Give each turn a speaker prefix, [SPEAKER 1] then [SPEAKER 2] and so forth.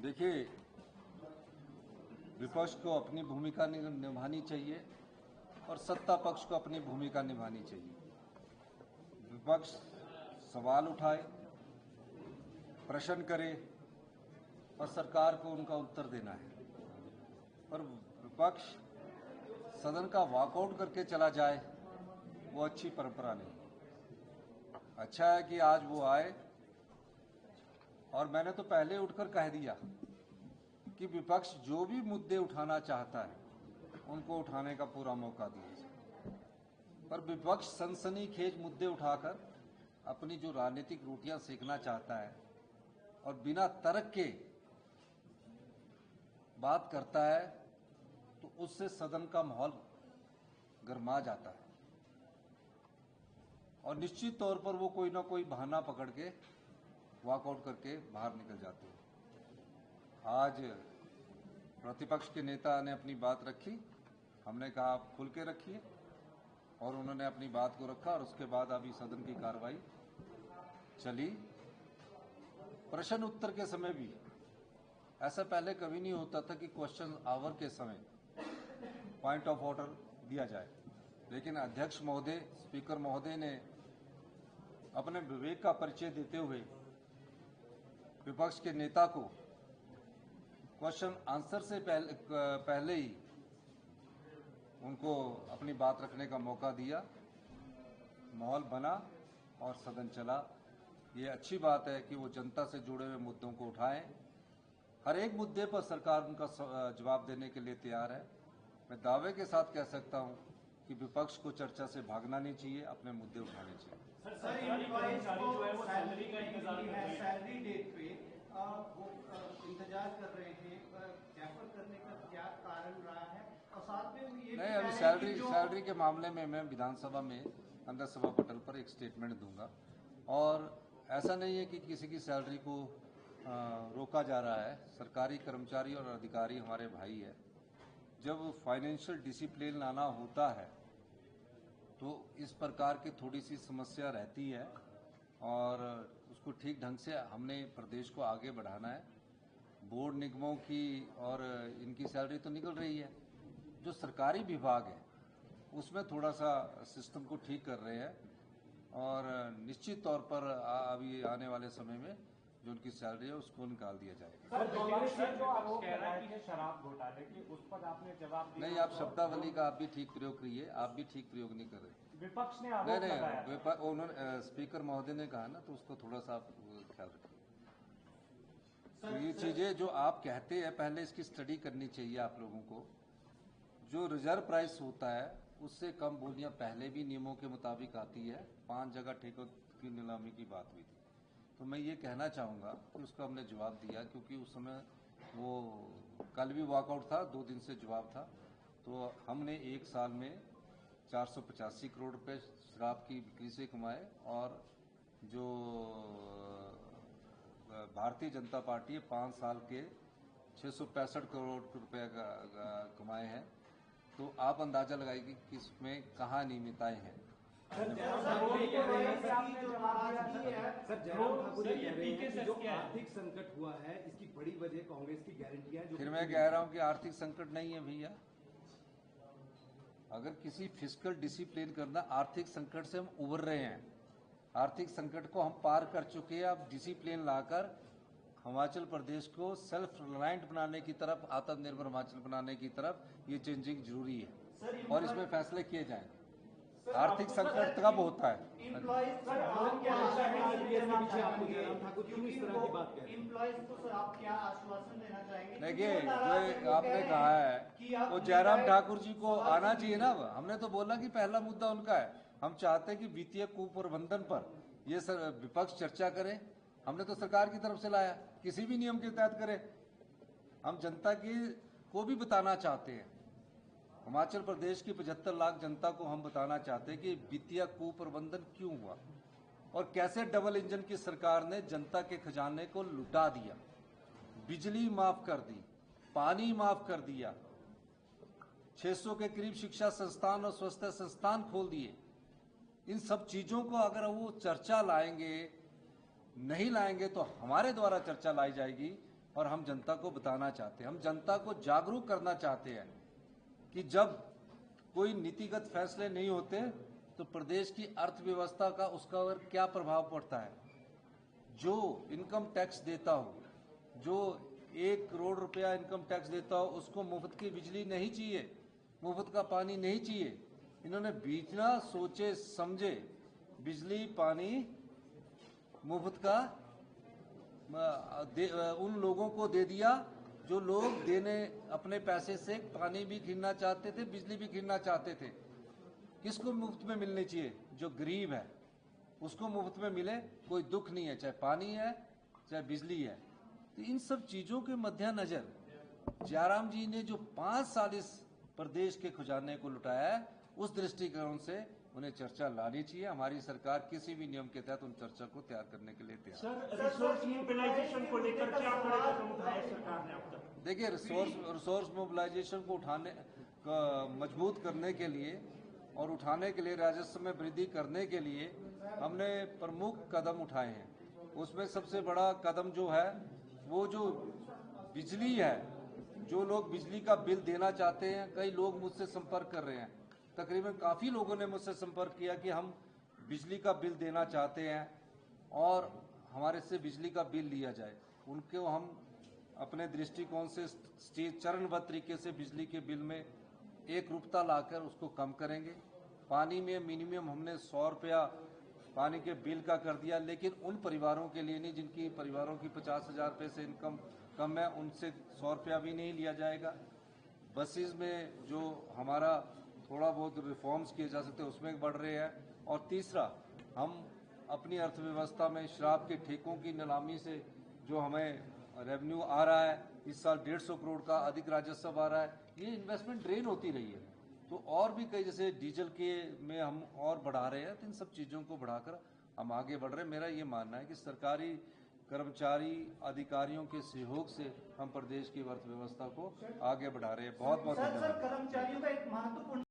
[SPEAKER 1] देखिए, विपक्ष को अपनी भूमिका निभानी चाहिए और सत्ता पक्ष को अपनी भूमिका निभानी चाहिए। विपक्ष सवाल उठाए, प्रश्न करे और सरकार को उनका उत्तर देना है। पर विपक्ष सदन का वॉकआउट करके चला जाए, वो अच्छी परंपरा नहीं। अच्छा है कि आज वो आए और मैंने तो पहले उठकर कह दिया कि विपक्ष जो भी मुद्दे उठाना चाहता है उनको उठाने का पूरा मौका दिया जाए। पर विपक्ष सनसनीखेज मुद्दे उठाकर अपनी जो राजनीतिक रोटियां सेकना चाहता है और बिना तर्क के बात करता है तो उससे सदन का माहौल गरमा जाता है और निश्चित तौर पर वो कोई ना कोई बहाना पकड़ के वॉकआउट करके बाहर निकल जाते हैं। आज प्रतिपक्ष के नेता ने अपनी बात रखी, हमने कहा आप खुल के रखिए, और उन्होंने अपनी बात को रखा और उसके बाद अभी सदन की कार्रवाई चली। प्रश्न उत्तर के समय भी ऐसा पहले कभी नहीं होता था कि क्वेश्चन आवर के समय पॉइंट ऑफ ऑर्डर दिया जाए, लेकिन अध्यक्ष महोदय, स्पीकर महोदय ने अपने विवेक का परिचय देते हुए विपक्ष के नेता को क्वेश्चन आंसर से पहले ही उनको अपनी बात रखने का मौका दिया, माहौल बना और सदन चला। ये अच्छी बात है कि वो जनता से जुड़े हुए मुद्दों को उठाएं। हर एक मुद्दे पर सरकार उनका जवाब देने के लिए तैयार है। मैं दावे के साथ कह सकता हूं कि विपक्ष को चर्चा से भागना नहीं चाहिए, अपने मुद्दे उठाने चाहिए।
[SPEAKER 2] सैलरी डेट पे वो इंतजार कर रहे हैं, कैफर करने का क्या कारण रहा है? और साथ में ये
[SPEAKER 1] नहीं, अभी सैलरी के मामले में मैं विधानसभा में अंदर सभा पटल पर एक स्टेटमेंट दूंगा। और ऐसा नहीं है कि किसी की सैलरी को रोका जा रहा है। सरकारी कर्मचारी और अधिकारी हमारे भाई है। जब फाइनेंशियल डिसिप्लिन लाना होता है तो इस प्रकार की थोड़ी सी समस्या रहती है और उसको ठीक ढंग से हमने प्रदेश को आगे बढ़ाना है। बोर्ड निगमों की और इनकी सैलरी तो निकल रही है, जो सरकारी विभाग है उसमें थोड़ा सा सिस्टम को ठीक कर रहे हैं और निश्चित तौर पर अभी आने वाले समय में जो उनकी सैलरी है उसको निकाल दिया जाएगा।
[SPEAKER 3] शराब घोटाले की उस पर आपने जवाब दिया
[SPEAKER 1] नहीं, आप शब्दावली का आप भी ठीक प्रयोग करिए, आप भी ठीक प्रयोग नहीं कर रहे।
[SPEAKER 3] विपक्ष ने आरोप लगाया।
[SPEAKER 1] नहीं, उन्होंने स्पीकर महोदय ने कहा ना, तो उसको थोड़ा सा आप ख्याल रखिए। तो ये चीजें जो आप कहते हैं पहले इसकी स्टडी करनी चाहिए आप लोगों को। जो रिजर्व प्राइस होता है उससे कम बोलियां पहले भी नियमों के मुताबिक आती है। 5 जगह ठेकों की नीलामी की बात हुई थी, तो मैं ये कहना चाहूंगा कि उसका हमने जवाब दिया, क्योंकि उस समय वो कल भी वॉकआउट था, 2 दिन से जवाब था। तो हमने एक साल में 485 करोड़ रुपए शराब की बिक्री से कमाए और जो भारतीय जनता पार्टी 5 साल के 665 करोड़ रुपए कमाए हैं। तो आप अंदाजा लगाइए कि इसमें कहाँ नियमितताएं हैं।
[SPEAKER 4] सर, जयराम ठाकुर ये कह रहे हैं कि जो आर्थिक संकट हुआ है इसकी बड़ी वजह कांग्रेस की गारंटियां।
[SPEAKER 1] फिर मैं कह रहा हूं कि आर्थिक संकट नहीं है भैया। अगर किसी फिस्कल डिसिप्लिन करना, आर्थिक संकट से हम उबर रहे हैं, आर्थिक संकट को हम पार कर चुके हैं। अब डिसिप्लिन लाकर हिमाचल प्रदेश को सेल्फ रिलायंट बनाने की तरफ, आत्मनिर्भर हिमाचल बनाने की तरफ ये चेंजिंग जरूरी है और इसमें फैसले किए जाएंगे। आर्थिक संकट कब होता है? देखिए, जो आपने कहा है वो जयराम ठाकुर जी को आना चाहिए ना। हमने तो बोला कि पहला मुद्दा उनका है। हम चाहते हैं कि वित्तीय कुप्रबंधन पर ये विपक्ष चर्चा करे। हमने तो सरकार की तरफ से लाया, किसी भी नियम के तहत करे। हम जनता को भी बताना चाहते हैं, हिमाचल प्रदेश की 75 लाख जनता को हम बताना चाहते हैं कि वित्तीय कुप्रबंधन क्यों हुआ और कैसे डबल इंजन की सरकार ने जनता के खजाने को लुटा दिया। बिजली माफ कर दी, पानी माफ कर दिया, 600 के करीब शिक्षा संस्थान और स्वास्थ्य संस्थान खोल दिए। इन सब चीजों को अगर वो चर्चा लाएंगे, नहीं लाएंगे तो हमारे द्वारा चर्चा लाई जाएगी और हम जनता को बताना चाहते हैं, हम जनता को जागरूक करना चाहते हैं कि जब कोई नीतिगत फैसले नहीं होते तो प्रदेश की अर्थव्यवस्था का उसका क्या प्रभाव पड़ता है। जो इनकम टैक्स देता हो, जो 1 करोड़ रुपया इनकम टैक्स देता हो, उसको मुफ्त की बिजली नहीं चाहिए, मुफ्त का पानी नहीं चाहिए। इन्होंने बिना सोचे समझे बिजली पानी मुफ्त का उन लोगों को दे दिया जो लोग देने अपने पैसे से पानी भी खरीदना चाहते थे, बिजली भी खरीदना चाहते थे। किसको मुफ्त में मिलनी चाहिए? जो गरीब है उसको मुफ्त में मिले, कोई दुख नहीं है, चाहे पानी है चाहे बिजली है। तो इन सब चीजों के मद्देनजर जयराम जी ने जो 5 साल इस प्रदेश के खजाने को लुटाया है, उस दृष्टिकोण से उन्हें चर्चा लानी चाहिए। हमारी सरकार किसी भी नियम के तहत उन चर्चा को तैयार करने के लिए तैयार है।
[SPEAKER 5] सर, रिसोर्स मोबिलाइजेशन को लेकर क्या बड़े कदम उठाए सरकार ने अब तक?
[SPEAKER 1] देखिए, रिसोर्स मोबिलाइजेशन को मजबूत करने के लिए और उठाने के लिए, राजस्व में वृद्धि करने के लिए हमने प्रमुख कदम उठाए हैं। उसमें सबसे बड़ा कदम जो है वो जो बिजली है, जो लोग बिजली का बिल देना चाहते हैं, कई लोग मुझसे संपर्क कर रहे हैं, तकरीबन काफ़ी लोगों ने मुझसे संपर्क किया कि हम बिजली का बिल देना चाहते हैं और हमारे से बिजली का बिल लिया जाए। उनको हम अपने दृष्टिकोण से चरणबद्ध तरीके से बिजली के बिल में एक रूपता लाकर उसको कम करेंगे। पानी में मिनिमम हमने 100 रुपया पानी के बिल का कर दिया, लेकिन उन परिवारों के लिए नहीं जिनकी परिवारों की 50,000 रुपये से इनकम कम है, उनसे 100 रुपया भी नहीं लिया जाएगा। बसेस में जो हमारा थोड़ा बहुत रिफॉर्म्स किए जा सकते हैं उसमें बढ़ रहे हैं। और तीसरा, हम अपनी अर्थव्यवस्था में शराब के ठेकों की नीलामी से जो हमें रेवेन्यू आ रहा है, इस साल 150 करोड़ का अधिक राजस्व आ रहा है, ये इन्वेस्टमेंट ड्रेन होती रही है। तो और भी कई, जैसे डीजल के में हम और बढ़ा रहे हैं, तो इन सब चीज़ों को बढ़ाकर हम आगे बढ़ रहे हैं। मेरा ये मानना है कि सरकारी कर्मचारी अधिकारियों के सहयोग से हम प्रदेश की अर्थव्यवस्था को आगे बढ़ा रहे हैं। बहुत बहुत धन्यवाद।
[SPEAKER 2] कर्मचारियों का एक महत्वपूर्ण